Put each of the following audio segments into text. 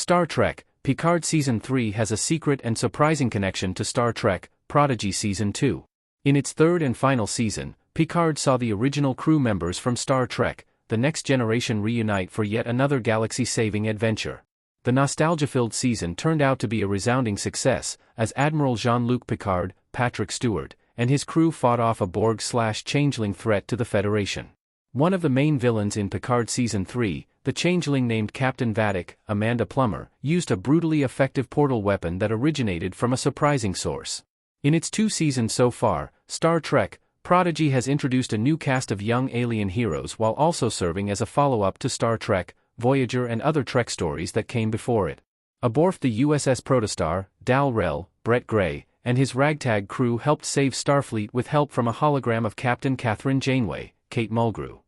Star Trek, Picard Season 3 has a secret and surprising connection to Star Trek, Prodigy Season 2. In its third and final season, Picard saw the original crew members from Star Trek, The Next Generation reunite for yet another galaxy-saving adventure. The nostalgia-filled season turned out to be a resounding success, as Admiral Jean-Luc Picard, Patrick Stewart, and his crew fought off a Borg/Changeling threat to the Federation. One of the main villains in Picard Season 3, the Changeling named Captain Vadic, Amanda Plummer, used a brutally effective portal weapon that originated from a surprising source. In its 2 seasons so far, Star Trek, Prodigy has introduced a new cast of young alien heroes while also serving as a follow-up to Star Trek, Voyager and other Trek stories that came before it. Aboard the USS Protostar, Dal Rel, Brett Gray, and his ragtag crew helped save Starfleet with help from a hologram of Captain Catherine Janeway, Kate Mulgrew.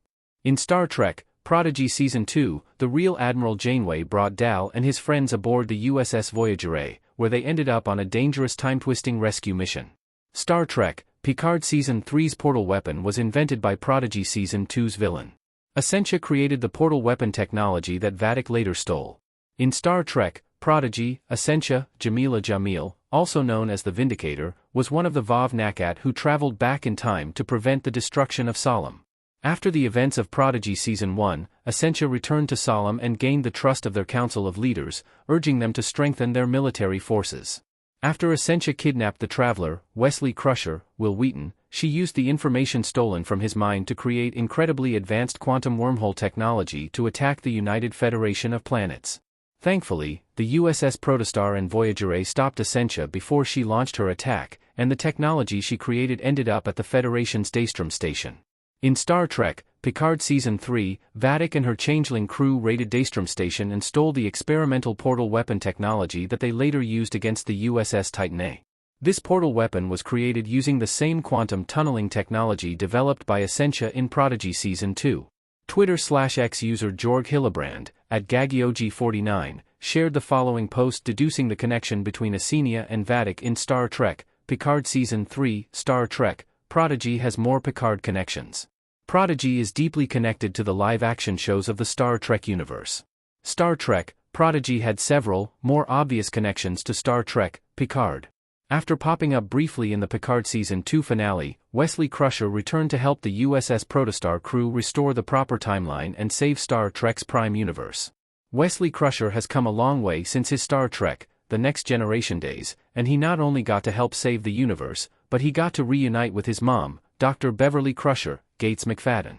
In Star Trek, Prodigy Season 2, the real Admiral Janeway brought Dal and his friends aboard the USS Voyager, where they ended up on a dangerous time-twisting rescue mission. Star Trek, Picard Season 3's portal weapon was invented by Prodigy Season 2's villain. Essentia created the portal weapon technology that Vadic later stole. In Star Trek, Prodigy, Essentia, Jamila Jamil, also known as the Vindicator, was one of the Vav Nakat who traveled back in time to prevent the destruction of Solemn. After the events of Prodigy Season 1, Essentia returned to Solemn and gained the trust of their Council of Leaders, urging them to strengthen their military forces. After Essentia kidnapped the Traveler, Wesley Crusher, Will Wheaton, she used the information stolen from his mind to create incredibly advanced quantum wormhole technology to attack the United Federation of Planets. Thankfully, the USS Protostar and Voyager stopped Essentia before she launched her attack, and the technology she created ended up at the Federation's Daystrom station. In Star Trek, Picard Season 3, Vadic and her Changeling crew raided Daystrom Station and stole the experimental portal weapon technology that they later used against the USS Titan A. This portal weapon was created using the same quantum tunneling technology developed by Essentia in Prodigy Season 2. Twitter/X user Jorg Hillebrand, at GaggioG49, shared the following post deducing the connection between Essentia and Vadic in Star Trek, Picard Season 3, Star Trek, Prodigy has more Picard connections. Prodigy is deeply connected to the live-action shows of the Star Trek universe. Star Trek, Prodigy had several, more obvious connections to Star Trek, Picard. After popping up briefly in the Picard Season 2 finale, Wesley Crusher returned to help the USS Protostar crew restore the proper timeline and save Star Trek's Prime Universe. Wesley Crusher has come a long way since his Star Trek, The Next Generation days, and he not only got to help save the universe, but he got to reunite with his mom, Dr. Beverly Crusher, Gates McFadden.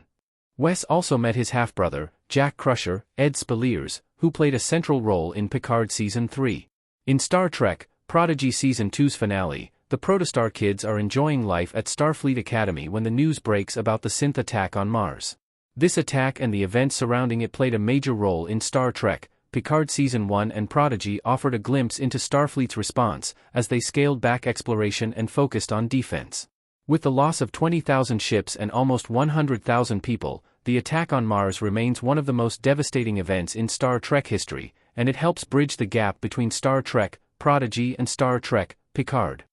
Wes also met his half-brother, Jack Crusher, Ed Speleers, who played a central role in Picard Season 3. In Star Trek, Prodigy Season 2's finale, the Protostar kids are enjoying life at Starfleet Academy when the news breaks about the synth attack on Mars. This attack and the events surrounding it played a major role in Star Trek, Picard Season 1, and Prodigy offered a glimpse into Starfleet's response as they scaled back exploration and focused on defense. With the loss of 20,000 ships and almost 100,000 people, the attack on Mars remains one of the most devastating events in Star Trek history, and it helps bridge the gap between Star Trek, Prodigy and Star Trek, Picard.